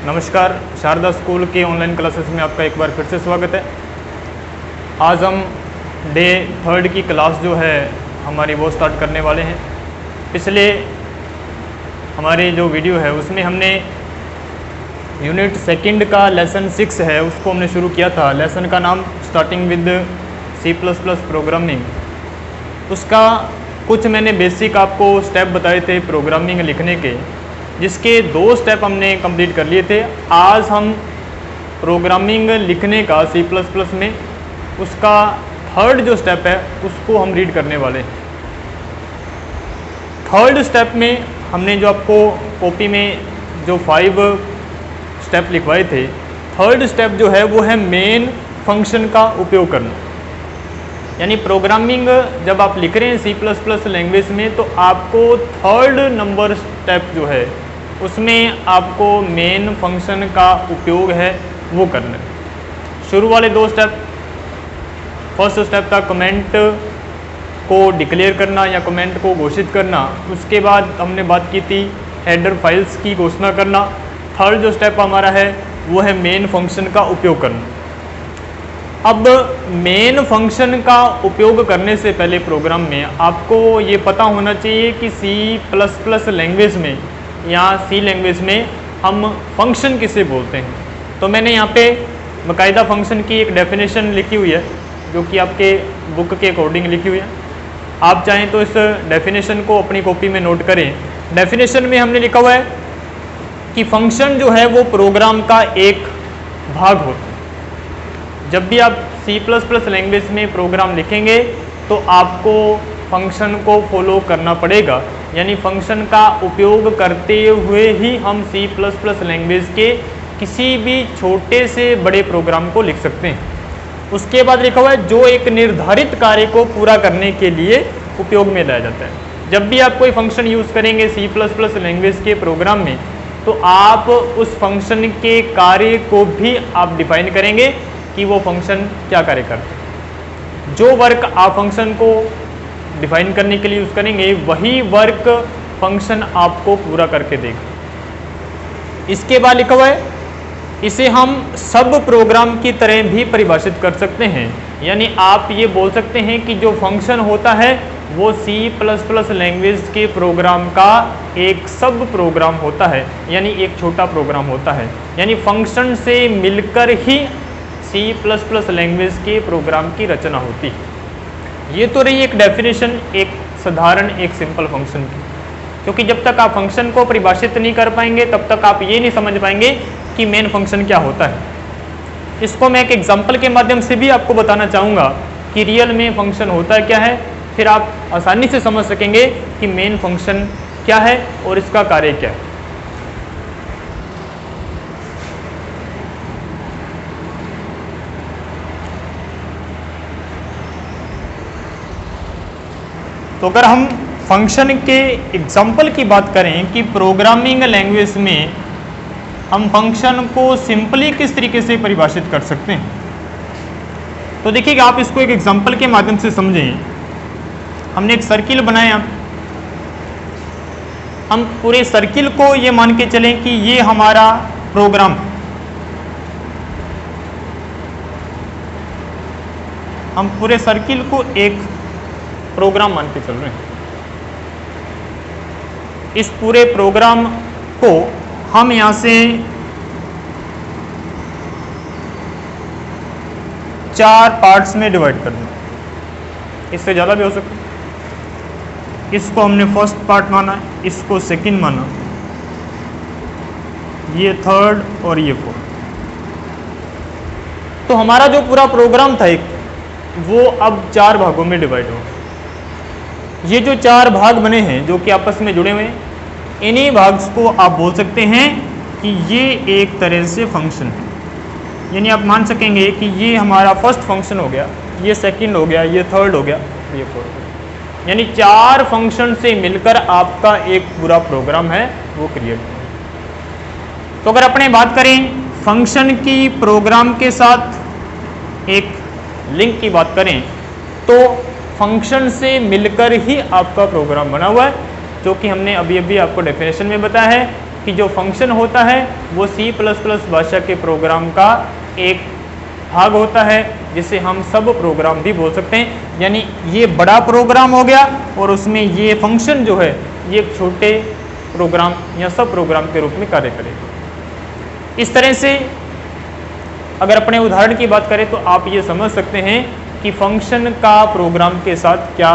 नमस्कार, शारदा स्कूल के online classes में आपका एक बार फिर से स्वागत है। आज हम डे 3 की क्लास जो है हमारी वो स्टार्ट करने वाले हैं। पिछले हमारी जो वीडियो है उसमें हमने यूनिट 2 का लेसन 6 है उसको हमने शुरू किया था। लेसन का नाम स्टार्टिंग विद C++ प्रोग्रामिंग। उसका कुछ मैंने बेसिक आपको स्टेप बताए थे प्रोग्रामिंग लिखने के, जिसके 2 स्टेप हमने कंप्लीट कर लिए थे। आज हम प्रोग्रामिंग लिखने का C++ में उसका 3rd जो स्टेप है उसको हम रीड करने वाले हैं। 3rd स्टेप में हमने जो आपको कॉपी में जो 5 स्टेप लिखवाए थे, 3rd स्टेप जो है वो है मेन फंक्शन का उपयोग करना। यानी प्रोग्रामिंग जब आप लिख रहे हैं C++ लैंग्वेज में तो आपको 3rd नंबर स्टेप जो है उसमें आपको मेन फंक्शन का उपयोग है वो करना है। शुरू वाले 2 स्टेप, फर्स्ट स्टेप था कमेंट को डिक्लेयर करना या कमेंट को घोषित करना। उसके बाद हमने बात की थी हेडर फाइल्स की घोषणा करना। 3rd जो स्टेप हमारा है वो है मेन फंक्शन का उपयोग करना। अब मेन फंक्शन का उपयोग करने से पहले प्रोग्राम में आपको ये पता होना चाहिए कि C++ लैंग्वेज में या C लैंग्वेज में हम फंक्शन किसे बोलते हैं। तो मैंने यहाँ पे बाकायदा फंक्शन की एक डेफिनेशन लिखी हुई है जो कि आपके बुक के अकॉर्डिंग लिखी हुई है। आप चाहें तो इस डेफिनेशन को अपनी कॉपी में नोट करें। डेफिनेशन में हमने लिखा हुआ है कि फंक्शन जो है वो प्रोग्राम का एक भाग होता है। जब भी आप C++ लैंग्वेज में प्रोग्राम लिखेंगे तो आपको फंक्शन को फॉलो करना पड़ेगा। यानी फंक्शन का उपयोग करते हुए ही हम C++ लैंग्वेज के किसी भी छोटे से बड़े प्रोग्राम को लिख सकते हैं। उसके बाद लिखा हुआ है जो एक निर्धारित कार्य को पूरा करने के लिए उपयोग में लाया जाता है। जब भी आप कोई फंक्शन यूज़ करेंगे C++ लैंग्वेज के प्रोग्राम में तो आप उस फंक्शन के कार्य को भी आप डिफाइन करेंगे कि वो फंक्शन क्या कार्य करता है। जो वर्क आप फंक्शन को डिफाइन करने के लिए यूज़ करेंगे वही वर्क फंक्शन आपको पूरा करके देगा। इसके बाद लिखा हुआ है इसे हम सब प्रोग्राम की तरह भी परिभाषित कर सकते हैं। यानी आप ये बोल सकते हैं कि जो फंक्शन होता है वो C++ लैंग्वेज के प्रोग्राम का एक सब प्रोग्राम होता है, यानी एक छोटा प्रोग्राम होता है। यानी फंक्शन से मिलकर ही C++ लैंग्वेज के प्रोग्राम की रचना होती है। ये तो रही एक डेफिनेशन, एक साधारण एक सिंपल फंक्शन की। क्योंकि जब तक आप फंक्शन को परिभाषित नहीं कर पाएंगे तब तक आप ये नहीं समझ पाएंगे कि मेन फंक्शन क्या होता है। इसको मैं एक एग्जांपल के माध्यम से भी आपको बताना चाहूँगा कि रियल में फंक्शन होता है क्या है, फिर आप आसानी से समझ सकेंगे कि मेन फंक्शन क्या है और इसका कार्य क्या है। तो अगर हम फंक्शन के एग्जाम्पल की बात करें कि प्रोग्रामिंग लैंग्वेज में हम फंक्शन को सिंपली किस तरीके से परिभाषित कर सकते हैं, तो देखिए आप इसको एक एग्जाम्पल के माध्यम से समझें। हमने एक सर्किल बनाया, हम पूरे सर्किल को ये मान के चलें कि ये हमारा प्रोग्राम, हम पूरे सर्किल को एक प्रोग्राम मान के चल रहे हैं। इस पूरे प्रोग्राम को हम यहां से 4 पार्ट्स में डिवाइड कर दें, इससे ज़्यादा भी हो सकता है। इसको हमने फर्स्ट पार्ट माना, इसको सेकंड माना, ये 3rd और ये 4th। तो हमारा जो पूरा प्रोग्राम था एक, वो अब 4 भागों में डिवाइड हो। ये जो 4 भाग बने हैं जो कि आपस में जुड़े हुए हैं, इन्हीं भाग्स को आप बोल सकते हैं कि ये एक तरह से फंक्शन है। यानी आप मान सकेंगे कि ये हमारा फर्स्ट फंक्शन हो गया, ये सेकंड हो गया, ये 3rd हो गया, ये 4th हो गया। यानी 4 फंक्शन से मिलकर आपका एक पूरा प्रोग्राम है वो क्रिएट हो। तो अगर अपने बात करें फंक्शन की प्रोग्राम के साथ एक लिंक की बात करें तो फंक्शन से मिलकर ही आपका प्रोग्राम बना हुआ है, जो कि हमने अभी अभी आपको डेफिनेशन में बताया है कि जो फंक्शन होता है वो C++ भाषा के प्रोग्राम का एक भाग होता है, जिसे हम सब प्रोग्राम भी बोल सकते हैं। यानी ये बड़ा प्रोग्राम हो गया और उसमें ये फंक्शन जो है ये एक छोटे प्रोग्राम या सब प्रोग्राम के रूप में कार्य करेगा। इस तरह से अगर अपने उदाहरण की बात करें तो आप ये समझ सकते हैं कि फंक्शन का प्रोग्राम के साथ क्या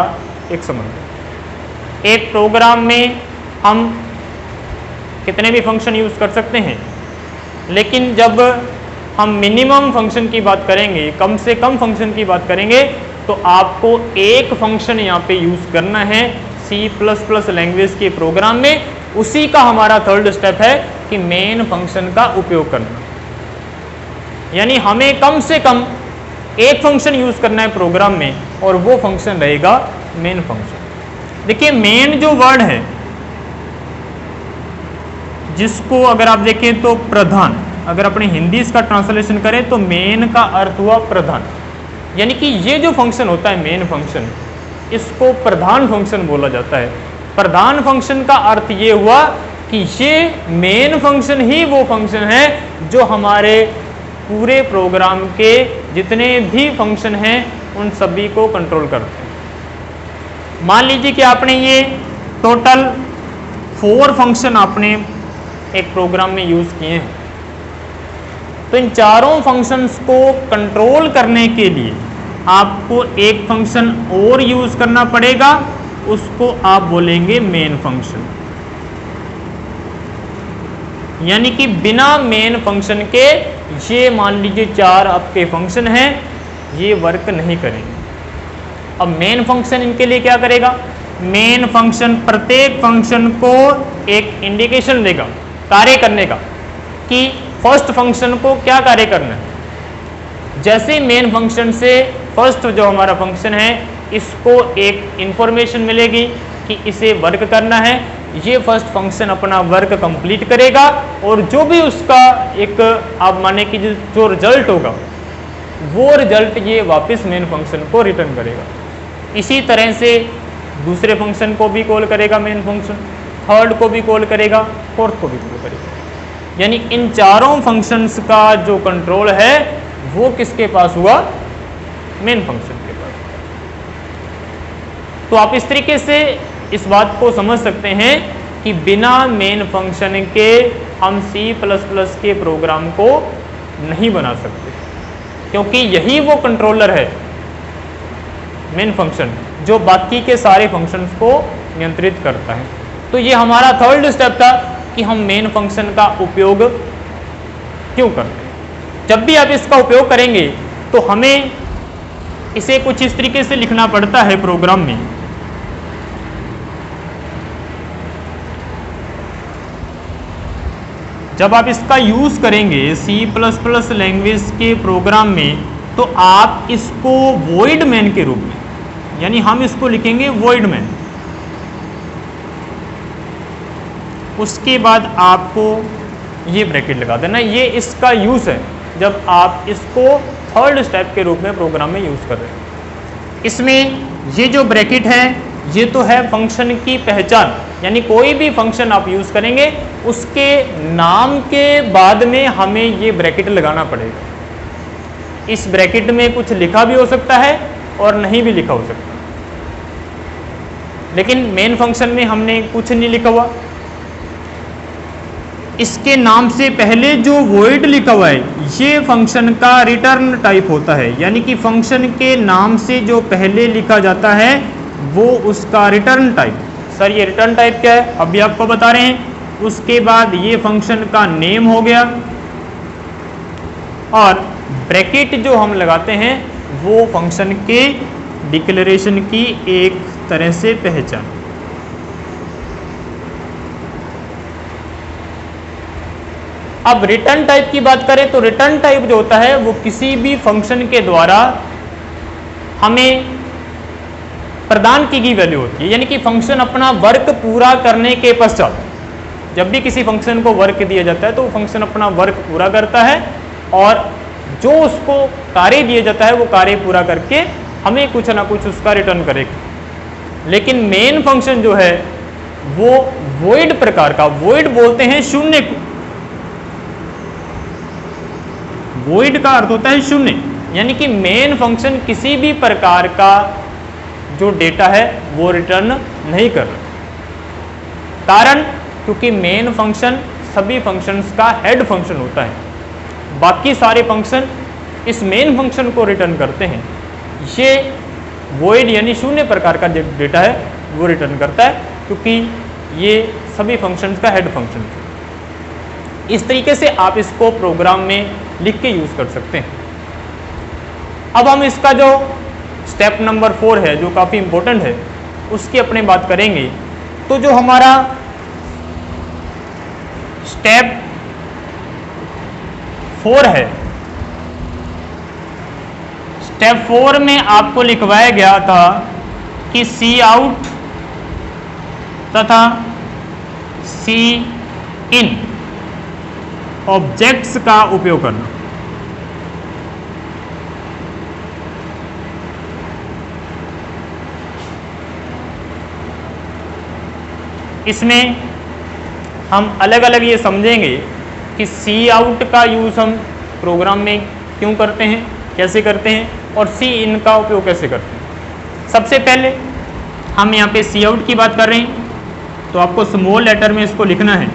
एक संबंध है। एक प्रोग्राम में हम कितने भी फंक्शन यूज़ कर सकते हैं, लेकिन जब हम मिनिमम फंक्शन की बात करेंगे, कम से कम फंक्शन की बात करेंगे, तो आपको एक फंक्शन यहाँ पे यूज़ करना है C++ लैंग्वेज के प्रोग्राम में। उसी का हमारा थर्ड स्टेप है कि मेन फंक्शन का उपयोग करना। यानी हमें कम से कम एक फंक्शन यूज़ करना है प्रोग्राम में और वो फंक्शन रहेगा मेन फंक्शन। देखिए मेन जो वर्ड है, जिसको अगर आप देखें तो प्रधान, अगर अपने हिंदी इसका ट्रांसलेशन करें तो मेन का अर्थ हुआ प्रधान। यानी कि ये जो फंक्शन होता है मेन फंक्शन, इसको प्रधान फंक्शन बोला जाता है। प्रधान फंक्शन का अर्थ ये हुआ कि ये मेन फंक्शन ही वो फंक्शन है जो हमारे पूरे प्रोग्राम के जितने भी फंक्शन हैं उन सभी को कंट्रोल करते हैं। मान लीजिए कि आपने ये टोटल 4 फंक्शन आपने एक प्रोग्राम में यूज़ किए हैं, तो इन चारों फंक्शंस को कंट्रोल करने के लिए आपको एक फंक्शन और यूज़ करना पड़ेगा, उसको आप बोलेंगे मेन फंक्शन। यानी कि बिना मेन फंक्शन के ये मान लीजिए 4 आपके फंक्शन हैं, ये वर्क नहीं करेंगे। अब मेन फंक्शन इनके लिए क्या करेगा? मेन फंक्शन प्रत्येक फंक्शन को एक इंडिकेशन देगा कार्य करने का कि फर्स्ट फंक्शन को क्या कार्य करना है। जैसे मेन फंक्शन से फर्स्ट जो हमारा फंक्शन है इसको एक इंफॉर्मेशन मिलेगी कि इसे वर्क करना है, ये फर्स्ट फंक्शन अपना वर्क कंप्लीट करेगा और जो भी उसका एक आप माने कि जो रिजल्ट होगा वो रिजल्ट ये वापस मेन फंक्शन को रिटर्न करेगा। इसी तरह से दूसरे फंक्शन को भी कॉल करेगा मेन फंक्शन, थर्ड को भी कॉल करेगा, फोर्थ को भी कॉल करेगा। यानी इन चारों फंक्शंस का जो कंट्रोल है वो किसके पास हुआ? मेन फंक्शन के पास। तो आप इस तरीके से इस बात को समझ सकते हैं कि बिना मेन फंक्शन के हम C++ के प्रोग्राम को नहीं बना सकते, क्योंकि यही वो कंट्रोलर है मेन फंक्शन जो बाकी के सारे फंक्शंस को नियंत्रित करता है। तो ये हमारा थर्ड स्टेप था कि हम मेन फंक्शन का उपयोग क्यों करते हैं। जब भी आप इसका उपयोग करेंगे तो हमें इसे कुछ इस तरीके से लिखना पड़ता है प्रोग्राम में। जब आप इसका यूज़ करेंगे C++ लैंग्वेज के प्रोग्राम में तो आप इसको वॉइड मैन के रूप में, यानी हम इसको लिखेंगे वॉइड मैन। उसके बाद आपको ये ब्रैकेट लगा देना, ये इसका यूज़ है जब आप इसको थर्ड स्टेप के रूप में प्रोग्राम में यूज़ कर रहे हैं। इसमें ये जो ब्रैकेट है ये तो है फंक्शन की पहचान, यानी कोई भी फंक्शन आप यूज़ करेंगे उसके नाम के बाद में हमें ये ब्रैकेट लगाना पड़ेगा। इस ब्रैकेट में कुछ लिखा भी हो सकता है और नहीं भी लिखा हो सकता, लेकिन मेन फंक्शन में हमने कुछ नहीं लिखा हुआ। इसके नाम से पहले जो वॉइड लिखा हुआ है ये फंक्शन का रिटर्न टाइप होता है, यानी कि फंक्शन के नाम से जो पहले लिखा जाता है वो उसका रिटर्न टाइप। सर ये रिटर्न टाइप क्या है? अभी आपको बता रहे हैं। उसके बाद ये फंक्शन का नेम हो गया और ब्रैकेट जो हम लगाते हैं वो फंक्शन के डिक्लेरेशन की एक तरह से पहचान। अब रिटर्न टाइप की बात करें तो रिटर्न टाइप जो होता है वो किसी भी फंक्शन के द्वारा हमें प्रदान की गई वैल्यू होती है, यानी कि फंक्शन अपना वर्क पूरा करने के पश्चात जब भी किसी फंक्शन को वर्क दिया जाता है तो वो फंक्शन अपना वर्क पूरा करता है और जो उसको कार्य दिया जाता है वो कार्य पूरा करके हमें कुछ ना कुछ उसका रिटर्न करेगा। लेकिन मेन फंक्शन जो है वो वॉइड प्रकार का, वॉइड बोलते हैं शून्य को, वॉइड का अर्थ होता है शून्य, यानी कि मेन फंक्शन किसी भी प्रकार का जो डेटा है वो रिटर्न नहीं कर रहा। कारण क्योंकि मेन फंक्शन सभी फंक्शंस का हेड फंक्शन होता है, बाकी सारे फंक्शन इस मेन फंक्शन को रिटर्न करते हैं। ये वॉइड यानी शून्य प्रकार का डेटा है वो रिटर्न करता है, क्योंकि ये सभी फंक्शंस का हेड फंक्शन है। इस तरीके से आप इसको प्रोग्राम में लिख के यूज कर सकते हैं। अब हम इसका जो स्टेप नंबर 4 है, जो काफी इंपॉर्टेंट है, उसकी अपने बात करेंगे। तो जो हमारा स्टेप 4 है, स्टेप 4 में आपको लिखवाया गया था कि सी आउट तथा सी इन ऑब्जेक्ट्स का उपयोग करना। इसमें हम अलग अलग ये समझेंगे कि सी आउट का यूज हम प्रोग्राम में क्यों करते हैं, कैसे करते हैं, और सी इन का उपयोग कैसे करते हैं। सबसे पहले हम यहाँ पे सी आउट की बात कर रहे हैं, तो आपको स्मॉल लेटर में इसको लिखना है।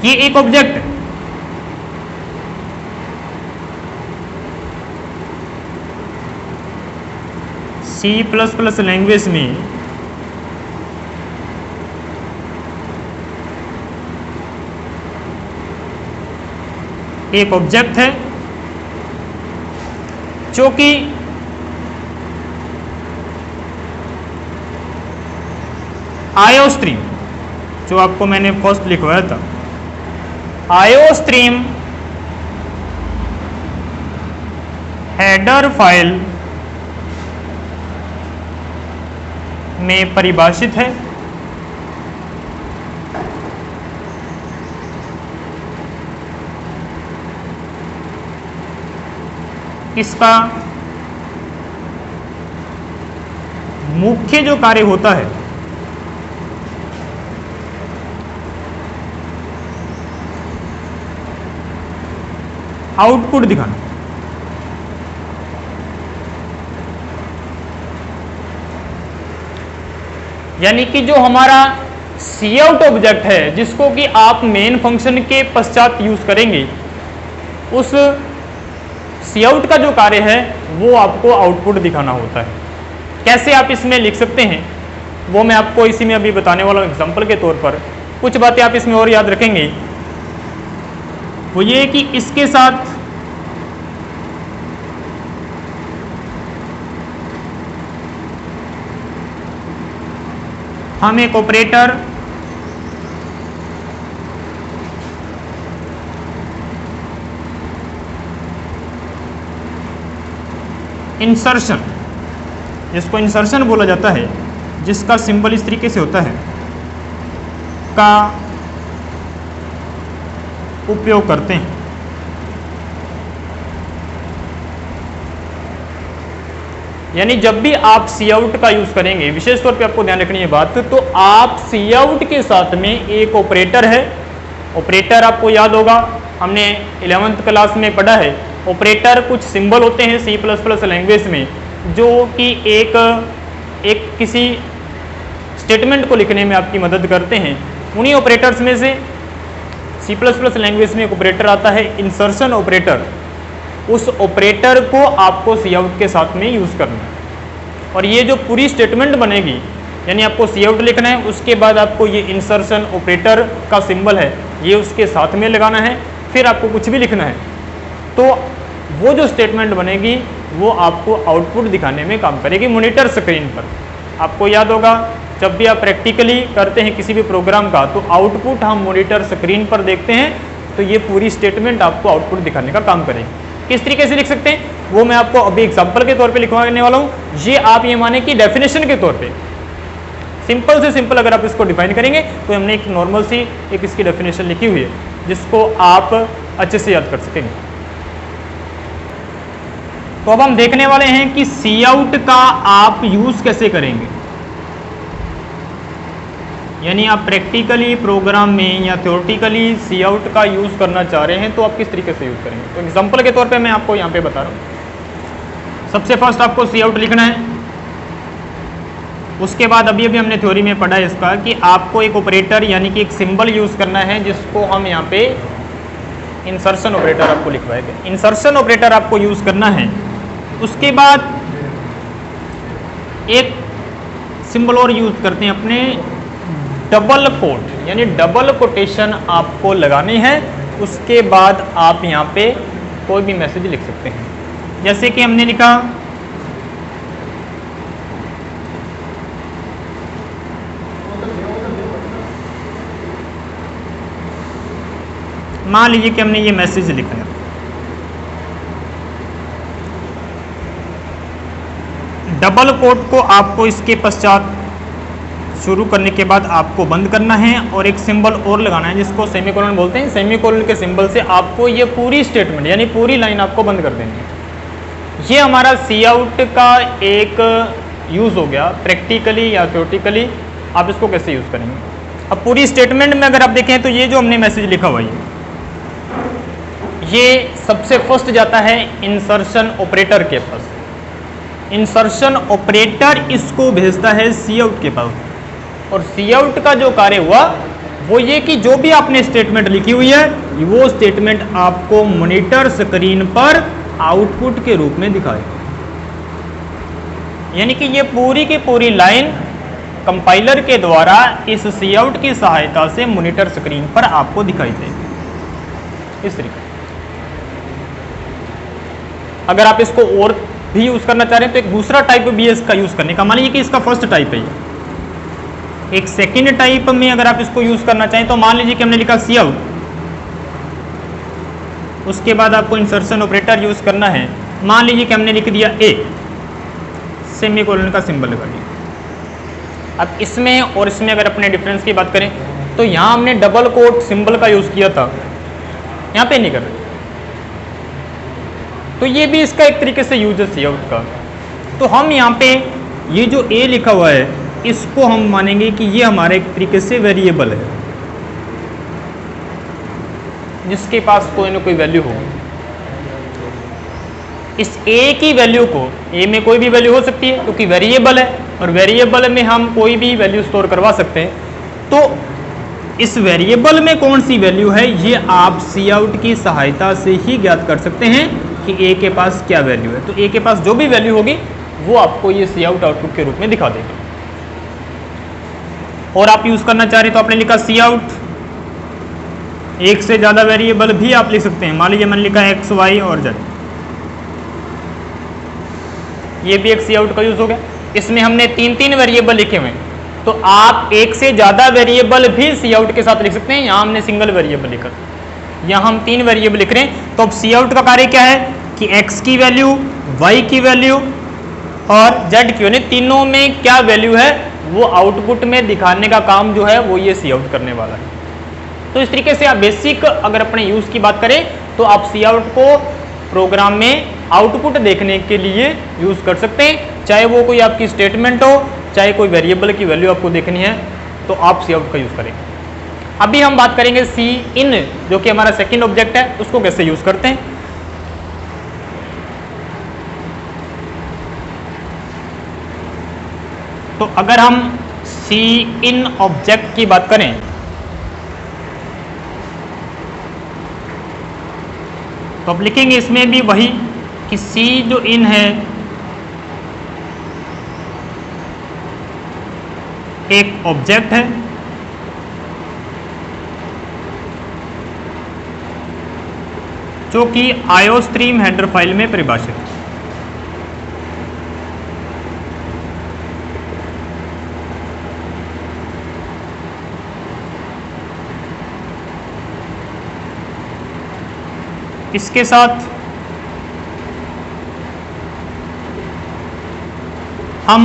ये एक ऑब्जेक्ट है, C++ लैंग्वेज में एक ऑब्जेक्ट है जो कि आयोस्ट्रीम, जो आपको मैंने फर्स्ट लिखवाया था, आयोस्ट्रीम हेडर फाइल में परिभाषित है। इसका मुख्य जो कार्य होता है आउटपुट दिखाना। यानी कि जो हमारा सी आउट ऑब्जेक्ट है, जिसको कि आप मेन फंक्शन के पश्चात यूज करेंगे, उस सी आउट का जो कार्य है वो आपको आउटपुट दिखाना होता है। कैसे आप इसमें लिख सकते हैं वो मैं आपको इसी में अभी बताने वाला हूं। एग्जांपल के तौर पर कुछ बातें आप इसमें और याद रखेंगे, वो ये कि इसके साथ हम एक ऑपरेटर इंसर्शन, जिसको इंसर्शन बोला जाता है, जिसका सिंबल इस तरीके से होता है, का उपयोग करते हैं। यानी जब भी आप सी आउट का यूज करेंगे, विशेष तौर पे आपको ध्यान रखनी है बात, तो आप सी आउट के साथ में एक ऑपरेटर है। ऑपरेटर आपको याद होगा, हमने 11th क्लास में पढ़ा है। ऑपरेटर कुछ सिंबल होते हैं C++ लैंग्वेज में, जो कि एक किसी स्टेटमेंट को लिखने में आपकी मदद करते हैं। उन्हीं ऑपरेटर्स में से C++ लैंग्वेज में एक ऑपरेटर आता है इंसर्शन ऑपरेटर। उस ऑपरेटर को आपको सी आउट के साथ में यूज करना है। और ये जो पूरी स्टेटमेंट बनेगी, यानी आपको सी आउट लिखना है, उसके बाद आपको ये इंसर्शन ऑपरेटर का सिंबल है ये उसके साथ में लगाना है, फिर आपको कुछ भी लिखना है, तो वो जो स्टेटमेंट बनेगी वो आपको आउटपुट दिखाने में काम करेगी मॉनिटर स्क्रीन पर। आपको याद होगा जब भी आप प्रैक्टिकली करते हैं किसी भी प्रोग्राम का, तो आउटपुट हम मॉनिटर स्क्रीन पर देखते हैं, तो ये पूरी स्टेटमेंट आपको आउटपुट दिखाने का काम करेगी। किस तरीके से लिख सकते हैं वो मैं आपको अभी एग्जांपल के तौर पे लिखवाने वाला हूं। ये आप ये माने कि डेफिनेशन के तौर पे, सिंपल से सिंपल अगर आप इसको डिफाइन करेंगे, तो हमने एक नॉर्मल सी एक इसकी डेफिनेशन लिखी हुई है जिसको आप अच्छे से याद कर सकेंगे। तो अब हम देखने वाले हैं कि सी आउट का आप यूज कैसे करेंगे, यानी आप प्रैक्टिकली प्रोग्राम में या थ्योरेटिकली सी आउट का यूज करना चाह रहे हैं तो आप किस तरीके से यूज करेंगे। तो एग्जांपल के तौर पे मैं आपको यहाँ पे बता रहा हूँ। सबसे फर्स्ट आपको सी आउट लिखना है, उसके बाद अभी हमने थ्योरी में पढ़ा है इसका कि आपको एक ऑपरेटर यानी कि एक सिंबल यूज करना है जिसको हम यहाँ पे इंसर्शन ऑपरेटर आपको लिखवाए गए। इंसर्शन ऑपरेटर आपको यूज करना है। उसके बाद एक सिंबल और यूज करते हैं अपने, डबल कोट यानी डबल कोटेशन आपको लगानी है। उसके बाद आप यहाँ पे कोई भी मैसेज लिख सकते हैं, जैसे कि हमने लिखा मान लीजिए कि हमने ये मैसेज लिखा है, डबल कोट को आपको इसके पश्चात शुरू करने के बाद आपको बंद करना है और एक सिंबल और लगाना है जिसको सेमीकोलन बोलते हैं। सेमीकोलन के सिंबल से आपको ये पूरी स्टेटमेंट यानी पूरी लाइन आपको बंद कर देनी है। ये हमारा सी आउट का एक यूज हो गया। प्रैक्टिकली या थ्योरेटिकली आप इसको कैसे यूज करेंगे। अब पूरी स्टेटमेंट में अगर आप देखें तो ये जो हमने मैसेज लिखा हुआ है ये सबसे फर्स्ट जाता है इंसर्शन ऑपरेटर के पास। इंसर्शन ऑपरेटर इसको भेजता है सी आउट के पास, और सी आउट का जो कार्य हुआ वो ये कि जो भी आपने स्टेटमेंट लिखी हुई है वो स्टेटमेंट आपको मॉनिटर स्क्रीन पर आउटपुट के रूप में दिखाए, यानी कि ये पूरी की पूरी लाइन कंपाइलर के द्वारा इस सी आउट की सहायता से मॉनिटर स्क्रीन पर आपको दिखाई देगी इस तरीके। अगर आप इसको और भी यूज करना चाह रहे हैं तो एक दूसरा टाइप भी है इसका यूज करने का। मान लीजिए कि इसका फर्स्ट टाइप है, एक सेकंड टाइप में अगर आप इसको यूज करना चाहें तो मान लीजिए कि हमने लिखा सी आउट, उसके बाद आपको इंसर्शन ऑपरेटर यूज करना है। मान लीजिए कि हमने लिख दिया ए, सेमीकोलन का सिंबल लगा दिया। अब इसमें और इसमें अगर अपने डिफरेंस की बात करें तो यहां हमने डबल कोट सिंबल का यूज किया था, यहां पे नहीं कर रहे, तो ये भी इसका एक तरीके से यूज है सी आउट का। तो हम यहाँ पे ये जो ए लिखा हुआ है इसको हम मानेंगे कि ये हमारे एक तरीके से वेरिएबल है जिसके पास कोई ना कोई वैल्यू हो। इस ए की वैल्यू को, ए में कोई भी वैल्यू हो सकती है क्योंकि वेरिएबल है और वेरिएबल में हम कोई भी वैल्यू स्टोर करवा सकते हैं। तो इस वेरिएबल में कौन सी वैल्यू है ये आप सी आउट की सहायता से ही ज्ञात कर सकते हैं कि ए के पास क्या वैल्यू है। तो ए के पास जो भी वैल्यू होगी वो आपको ये सी आउट आउटपुट के रूप में दिखा देगा। और आप यूज करना चाह रहे तो आपने लिखा सी आउट, एक से ज्यादा वेरिएबल भी आप लिख सकते हैं। मान लीजिए मैंने लिखा एक्स वाई और जेड, ये भी एक सी आउट का यूज हो गया। इसमें हमने तीन तीन वेरिएबल लिखे हुए हैं तो आप एक से ज्यादा वेरिएबल भी सी आउट के साथ लिख सकते हैं। यहां हमने सिंगल वेरिएबल लिखा, यहां हम तीन वेरिएबल लिख रहे हैं। तो अब सी आउट का कार्य क्या है कि एक्स की वैल्यू, वाई की वैल्यू और जेड की, यानी तीनों में क्या वैल्यू है वो आउटपुट में दिखाने का काम जो है वो ये सी आउट करने वाला है। तो इस तरीके से आप बेसिक अगर अपने यूज की बात करें तो आप सी आउट को प्रोग्राम में आउटपुट देखने के लिए यूज कर सकते हैं। चाहे वो कोई आपकी स्टेटमेंट हो, चाहे कोई वेरिएबल की वैल्यू आपको देखनी है तो आप सी आउट का यूज करेंगे। अभी हम बात करेंगे सी इन, जो कि हमारा सेकंड ऑब्जेक्ट है, उसको कैसे यूज करते हैं। तो अगर हम सी इन ऑब्जेक्ट की बात करें तो अब लिखेंगे इसमें भी वही कि सी जो इन है एक ऑब्जेक्ट है जो कि आईओस्ट्रीम हेडर फाइल में परिभाषित है। इसके साथ हम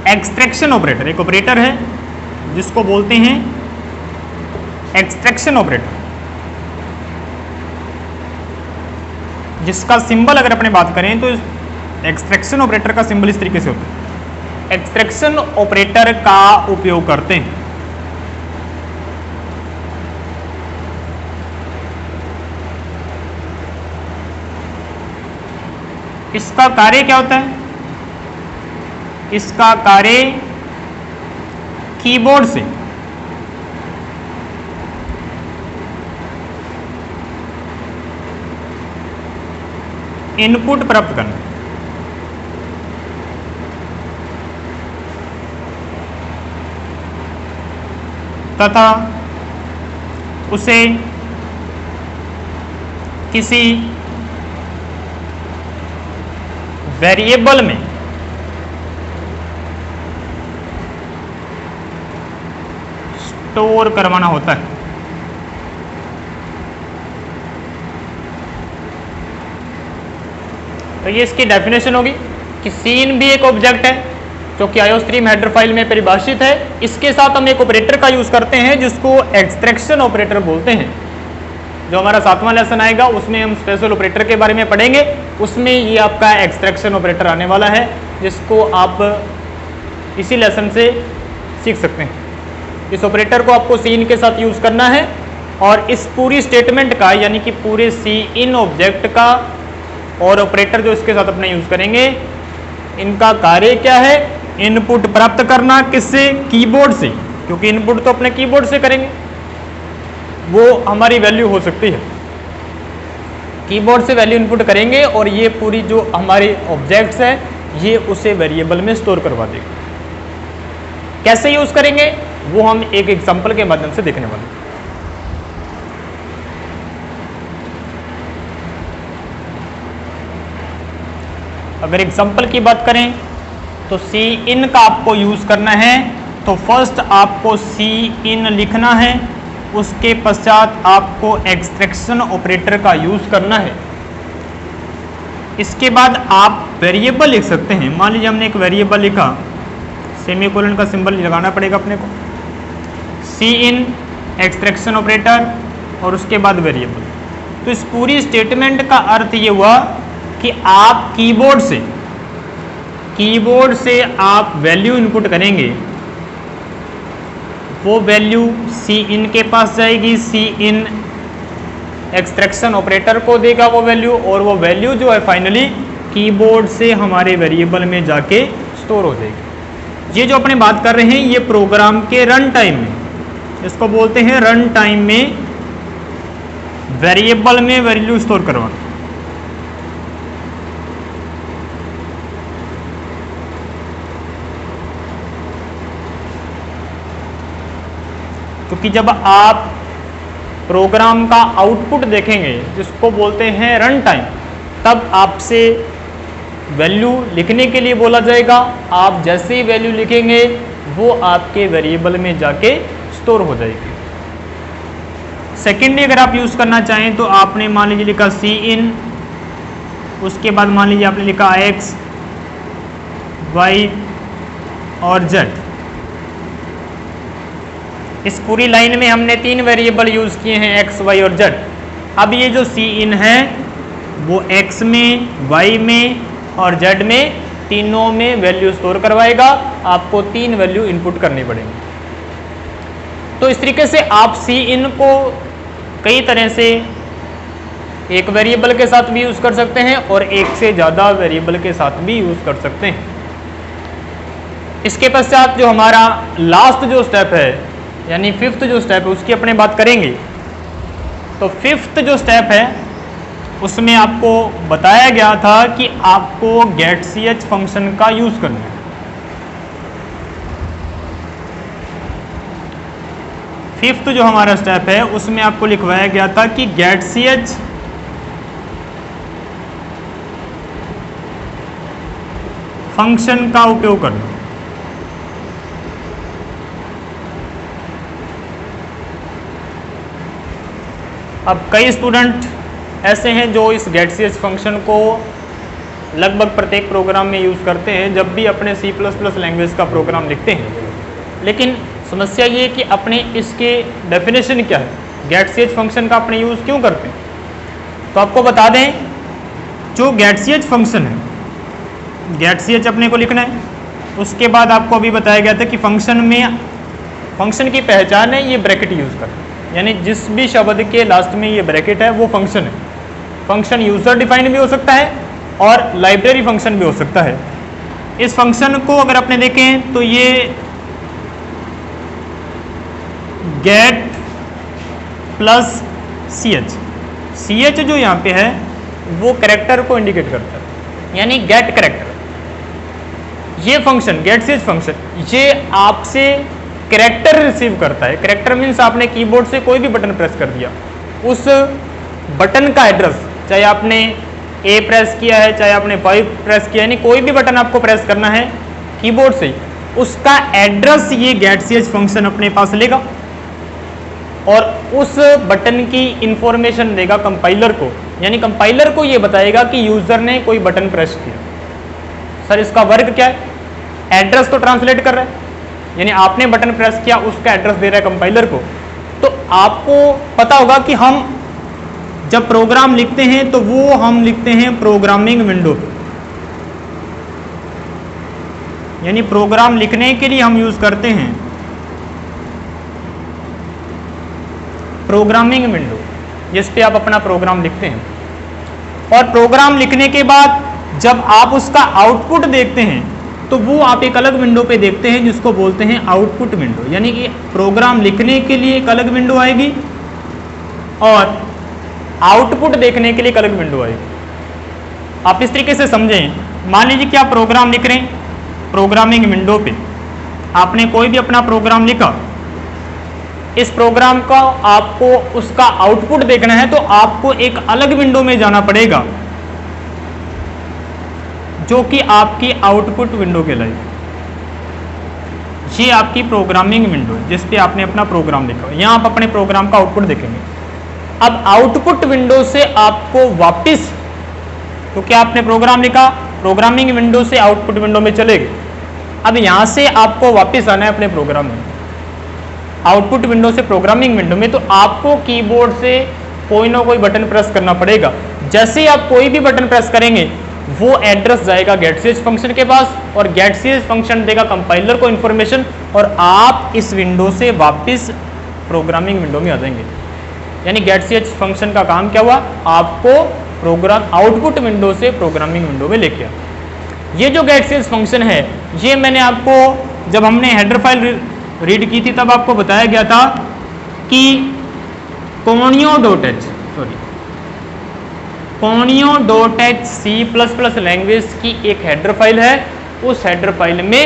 एक्सट्रैक्शन ऑपरेटर, एक ऑपरेटर है जिसको बोलते हैं एक्सट्रैक्शन ऑपरेटर, जिसका सिंबल अगर अपने बात करें तो एक्सट्रैक्शन ऑपरेटर का सिंबल इस तरीके से होता है। एक्सट्रैक्शन ऑपरेटर का उपयोग करते हैं। इसका कार्य क्या होता है? इसका कार्य कीबोर्ड से इनपुट प्राप्त करना तथा उसे किसी वेरिएबल में स्टोर करवाना होता है। तो ये इसकी डेफिनेशन होगी कि सीन भी एक ऑब्जेक्ट है जो कि आईओस्ट्रीम हेडर फाइल में परिभाषित है। इसके साथ हम एक ऑपरेटर का यूज करते हैं जिसको एक्सट्रैक्शन ऑपरेटर बोलते हैं। जो हमारा 7वां लेसन आएगा उसमें हम स्पेशल ऑपरेटर के बारे में पढ़ेंगे, उसमें ये आपका एक्सट्रैक्शन ऑपरेटर आने वाला है जिसको आप इसी लेसन से सीख सकते हैं। इस ऑपरेटर को आपको सीन के साथ यूज करना है और इस पूरी स्टेटमेंट का यानी कि पूरे सी इन ऑब्जेक्ट का और ऑपरेटर जो इसके साथ अपने यूज करेंगे, इनका कार्य क्या है? इनपुट प्राप्त करना। किससे? कीबोर्ड से, क्योंकि इनपुट तो अपने कीबोर्ड से करेंगे। वो हमारी वैल्यू हो सकती है, कीबोर्ड से वैल्यू इनपुट करेंगे और ये पूरी जो हमारी ऑब्जेक्ट्स है ये उसे वेरिएबल में स्टोर करवा देगा। कैसे यूज करेंगे वो हम एक एग्जांपल के माध्यम से देखने वाले हैं। अगर एग्जांपल की बात करें तो सी इन का आपको यूज करना है, तो फर्स्ट आपको सी इन लिखना है, उसके पश्चात आपको एक्सट्रैक्शन ऑपरेटर का यूज करना है। इसके बाद आप वेरिएबल लिख सकते हैं। मान लीजिए हमने एक वेरिएबल लिखा, सेमीकोलन का सिंबल लगाना पड़ेगा अपने को, सी इन एक्सट्रैक्शन ऑपरेटर और उसके बाद वेरिएबल। तो इस पूरी स्टेटमेंट का अर्थ ये हुआ कि आप कीबोर्ड से आप वैल्यू इनपुट करेंगे, वो वैल्यू सी इन के पास जाएगी, सी इन एक्सट्रैक्शन ऑपरेटर को देगा वो वैल्यू, और वो वैल्यू जो है फाइनली कीबोर्ड से हमारे वेरिएबल में जाके स्टोर हो जाएगी। ये जो अपने बात कर रहे हैं ये प्रोग्राम के रन टाइम में, इसको बोलते हैं रन टाइम में वेरिएबल में वैल्यू स्टोर करवाना। क्योंकि जब आप प्रोग्राम का आउटपुट देखेंगे जिसको बोलते हैं रन टाइम, तब आपसे वैल्यू लिखने के लिए बोला जाएगा। आप जैसे ही वैल्यू लिखेंगे वो आपके वेरिएबल में जाके स्टोर हो जाएगी। सेकेंडली अगर आप यूज करना चाहें तो आपने मान लीजिए लिखा सी इन, उसके बाद मान लीजिए आपने लिखा एक्स वाई और जेड। इस पूरी लाइन में हमने 3 वेरिएबल यूज किए हैं, एक्स वाई और जेड। अब ये जो सी इन है वो एक्स में, वाई में और जेड में, तीनों में वैल्यू स्टोर करवाएगा। आपको 3 वैल्यू इनपुट करनी पड़ेगी। तो इस तरीके से आप सी इन को कई तरह से एक वेरिएबल के साथ भी यूज कर सकते हैं और एक से ज़्यादा वेरिएबल के साथ भी यूज कर सकते हैं। इसके पश्चात जो हमारा लास्ट जो स्टेप है यानी 5th जो स्टेप है उसकी अपने बात करेंगे। तो 5th जो स्टेप है उसमें आपको बताया गया था कि आपको getch फंक्शन का यूज करना है। फिफ्थ जो हमारा स्टेप है उसमें आपको लिखवाया गया था कि getch फंक्शन का उपयोग करना। अब कई स्टूडेंट ऐसे हैं जो इस getch फंक्शन को लगभग प्रत्येक प्रोग्राम में यूज़ करते हैं जब भी अपने C++ लैंग्वेज का प्रोग्राम लिखते हैं। लेकिन समस्या ये कि अपने इसके डेफिनेशन क्या है, getch फंक्शन का अपने यूज़ क्यों करते हैं। तो आपको बता दें जो getch फंक्शन है गेट सी एच अपने को लिखना है। उसके बाद आपको अभी बताया गया था कि फंक्शन की पहचान है ये ब्रैकेट यूज़ करना, यानी जिस भी शब्द के लास्ट में ये ब्रैकेट है वो फंक्शन है। फंक्शन यूजर डिफाइंड भी हो सकता है और लाइब्रेरी फंक्शन भी हो सकता है। इस फंक्शन को अगर आपने देखें तो ये गेट प्लस सी एच जो यहाँ पे है वो कैरेक्टर को इंडिकेट करता है, यानी गेट कैरेक्टर। ये function get C H function ये आपसे कैरेक्टर रिसीव करता है। कैरेक्टर मीन्स आपने कीबोर्ड से कोई भी बटन प्रेस कर दिया, उस बटन का एड्रेस, चाहे आपने ए प्रेस किया है चाहे आपने 5 प्रेस किया है, यानी कोई भी बटन आपको प्रेस करना है कीबोर्ड से, उसका एड्रेस ये गेट सी एच फंक्शन अपने पास लेगा और उस बटन की इंफॉर्मेशन देगा कंपाइलर को, यानी कंपाइलर को ये बताएगा कि यूजर ने कोई बटन प्रेस किया। सर इसका वर्क क्या है? एड्रेस तो ट्रांसलेट कर रहा है, यानी आपने बटन प्रेस किया उसका एड्रेस दे रहा है कंपाइलर को। तो आपको पता होगा कि हम जब प्रोग्राम लिखते हैं तो वो हम लिखते हैं प्रोग्रामिंग विंडो पे, यानी प्रोग्राम लिखने के लिए हम यूज करते हैं प्रोग्रामिंग विंडो, जिस पे आप अपना प्रोग्राम लिखते हैं। और प्रोग्राम लिखने के बाद जब आप उसका आउटपुट देखते हैं तो वो आप एक अलग विंडो पे देखते हैं जिसको बोलते हैं आउटपुट विंडो, यानी कि प्रोग्राम लिखने के लिए एक अलग विंडो आएगी और आउटपुट देखने के लिए एक अलग विंडो आएगी। आप इस तरीके से समझें, मान लीजिए कि आप प्रोग्राम लिख रहे हैं प्रोग्रामिंग विंडो पे, आपने कोई भी अपना प्रोग्राम लिखा, इस प्रोग्राम का आपको उसका आउटपुट देखना है तो आपको एक अलग विंडो में जाना पड़ेगा जो कि आपकी आउटपुट विंडो कहलाएगी। ये आपकी प्रोग्रामिंग विंडो है जिस पे आपने अपना प्रोग्राम लिखा, यहां आप अपने प्रोग्राम का आउटपुट देखेंगे। अब आउटपुट विंडो से आपको वापस, तो क्या आपने प्रोग्राम लिखा, प्रोग्रामिंग विंडो से आउटपुट विंडो में चले गए, अब यहां से आपको वापस आना है अपने प्रोग्राम में, आउटपुट विंडो से प्रोग्रामिंग विंडो में, तो आपको कीबोर्ड से कोई ना कोई बटन प्रेस करना पड़ेगा। जैसे ही आप कोई भी बटन प्रेस करेंगे वो एड्रेस जाएगा गेट सी एच फंक्शन के पास और गेट सी एच फंक्शन देगा कंपाइलर को इन्फॉर्मेशन और आप इस विंडो से वापस प्रोग्रामिंग विंडो में आ जाएंगे। यानी गेट सी एच फंक्शन का काम क्या हुआ, आपको प्रोग्राम आउटपुट विंडो से प्रोग्रामिंग विंडो में लेके आया। ये जो गेट सी एच फंक्शन है ये मैंने आपको जब हमने हेडर फाइल रीड की थी तब आपको बताया गया था कि Conio.h C++ लैंग्वेज की एक हेडर फाइल है, उस हेडर फाइल में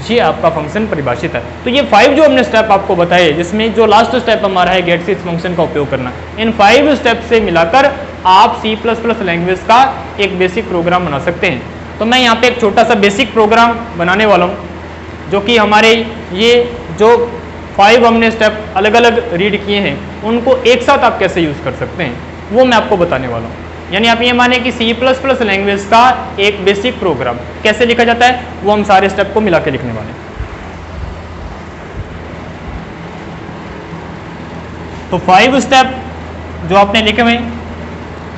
ये आपका फंक्शन परिभाषित है। तो ये 5 जो हमने स्टेप आपको बताए, जिसमें जो लास्ट स्टेप हमारा है गेट सी एच फंक्शन का उपयोग करना, इन 5 स्टेप से मिलाकर आप C++ लैंग्वेज का एक बेसिक प्रोग्राम बना सकते हैं। तो मैं यहाँ पे एक छोटा सा बेसिक प्रोग्राम बनाने वाला हूँ जो कि हमारे ये जो 5 हमने स्टेप अलग अलग रीड किए हैं उनको एक साथ आप कैसे यूज़ कर सकते हैं वो मैं आपको बताने वाला हूँ। यानी आप ये माने कि C++ लैंग्वेज का एक बेसिक प्रोग्राम कैसे लिखा जाता है वो हम सारे स्टेप को मिला के लिखने वाले हैं। तो 5 स्टेप जो आपने लिखे हुए हैं,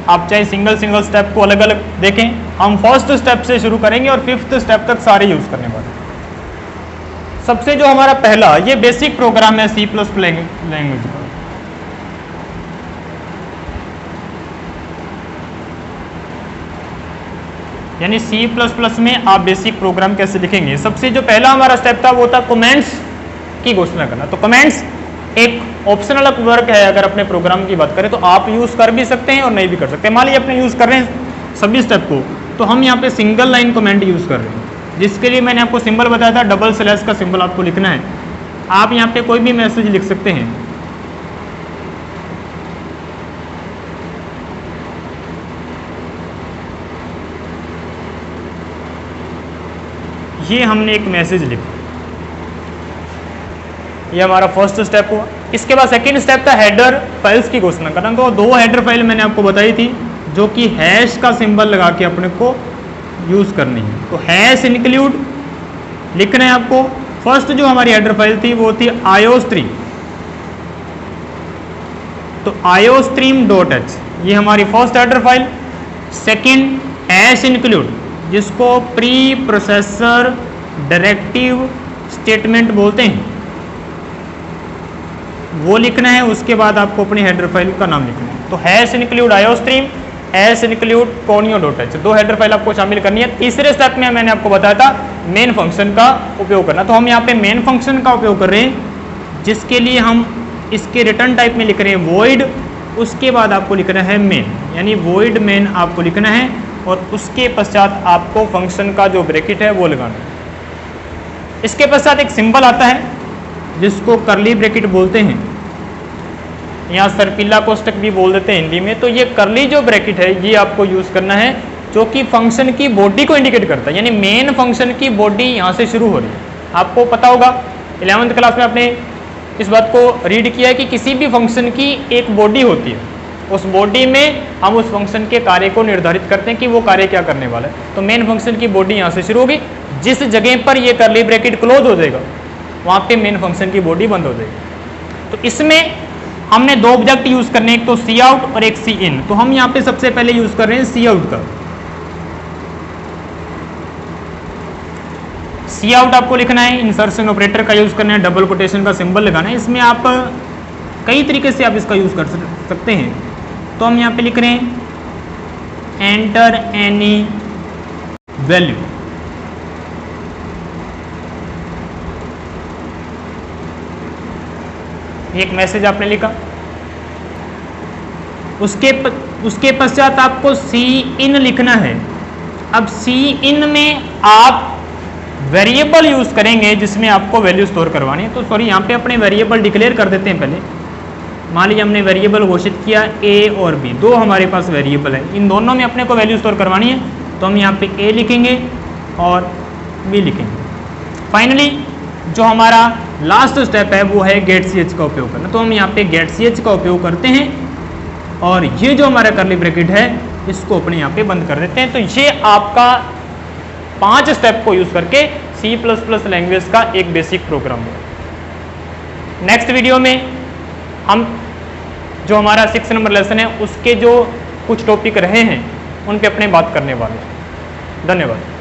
आप चाहे सिंगल स्टेप को अलग अलग देखें, हम फर्स्ट स्टेप से शुरू करेंगे और 5th स्टेप तक सारे यूज़ करने वाले हैं। सबसे जो हमारा पहला ये बेसिक प्रोग्राम है C++ लैंग्वेज का, यानी C++ में आप बेसिक प्रोग्राम कैसे लिखेंगे। सबसे जो पहला हमारा स्टेप था वो था कमेंट्स की घोषणा करना। तो कमेंट्स एक ऑप्शनल वर्क है, अगर अपने प्रोग्राम की बात करें तो आप यूज़ कर भी सकते हैं और नहीं भी कर सकते। मान लीजिए अपने यूज़ कर रहे हैं सभी स्टेप को, तो हम यहाँ पे सिंगल लाइन कमेंट यूज़ कर रहे हैं, जिसके लिए मैंने आपको सिंबल बताया था, डबल स्लैश का सिंबल आपको लिखना है। आप यहाँ पे कोई भी मैसेज लिख सकते हैं। ये हमने एक मैसेज लिखा, ये हमारा फर्स्ट स्टेप हुआ। इसके बाद सेकंड स्टेप था हेडर फाइल्स की घोषणा करना। तो 2 हेडर फाइल मैंने आपको बताई थी जो कि हैश का सिंबल लगा के अपने को यूज़ करनी है। तो हैश इंक्लूड लिखना है आपको। फर्स्ट जो हमारी हेडर फाइल थी वो थी iostream, तो iostream.h ये हमारी first header file. Second hash include जिसको प्री प्रोसेसर डायरेक्टिव स्टेटमेंट बोलते हैं, वो लिखना है। उसके बाद आपको अपनी हेडर फाइल का नाम लिखना है। तो hash include iostream, hash include conio.h, 2 header file आपको शामिल करनी है। तीसरे स्टेप में मैंने आपको बताया था मेन फंक्शन का उपयोग करना। तो हम यहाँ पे मेन फंक्शन का उपयोग कर रहे हैं, जिसके लिए हम इसके रिटर्न टाइप में लिख रहे हैं वॉइड, उसके बाद आपको लिखना है मेन, यानी वॉइड मेन आपको लिखना है, और उसके पश्चात आपको फंक्शन का जो ब्रैकेट है वो लगाना है। इसके पश्चात एक सिंबल आता है जिसको कर्ली ब्रैकेट बोलते हैं, यहाँ सर्पिला कोष्टक भी बोल देते हैं हिंदी में। तो ये कर्ली जो ब्रैकेट है ये आपको यूज़ करना है, जो कि फंक्शन की बॉडी को इंडिकेट करता है, यानी मेन फंक्शन की बॉडी यहाँ से शुरू हो रही है। आपको पता होगा 11th क्लास में आपने इस बात को रीड किया है कि किसी भी फंक्शन की एक बॉडी होती है, उस बॉडी में हम उस फंक्शन के कार्य को निर्धारित करते हैं कि वो कार्य क्या करने वाला है। तो मेन फंक्शन की बॉडी यहाँ से शुरू होगी, जिस जगह पर ये कर्ली ब्रैकेट क्लोज हो जाएगा वहाँ पे मेन फंक्शन की बॉडी बंद हो जाएगी। तो इसमें हमने 2 ऑब्जेक्ट यूज़ करने, एक तो सी आउट और एक सी इन। तो हम यहाँ पे सबसे पहले यूज़ कर रहे हैं सी आउट का। सी आउट आपको लिखना है, इंसर्शन ऑपरेटर का यूज़ करना है, डबल कोटेशन का सिंबल लगाना है। इसमें आप कई तरीके से आप इसका यूज़ कर सकते हैं। तो हम यहाँ पे लिख रहे हैं एंटर एनी वैल्यू। एक मैसेज आपने लिखा, उसके पश्चात आपको सी इन लिखना है। अब सी इन में आप वेरिएबल यूज करेंगे जिसमें आपको वैल्यू स्टोर करवानी है। तो सॉरी, यहाँ पे अपने वेरिएबल डिक्लेयर कर देते हैं। पहले मान लीजिए हमने वेरिएबल घोषित किया ए और बी, 2 हमारे पास वेरिएबल है, इन दोनों में अपने को वैल्यू स्टोर करवानी है। तो हम यहाँ पे ए लिखेंगे और बी लिखेंगे। फाइनली जो हमारा लास्ट स्टेप है वो है गेट सी एच का उपयोग करना। तो हम यहाँ पे गेट सी एच का उपयोग करते हैं और ये जो हमारा कर्ली ब्रैकेट है इसको अपने यहाँ पे बंद कर देते हैं। तो ये आपका 5 स्टेप को यूज करके C++ लैंग्वेज का एक बेसिक प्रोग्राम है। नेक्स्ट वीडियो में हम जो हमारा 6 नंबर लेसन है उसके जो कुछ टॉपिक रहे हैं उन पे अपने बात करने वाले हैं। धन्यवाद।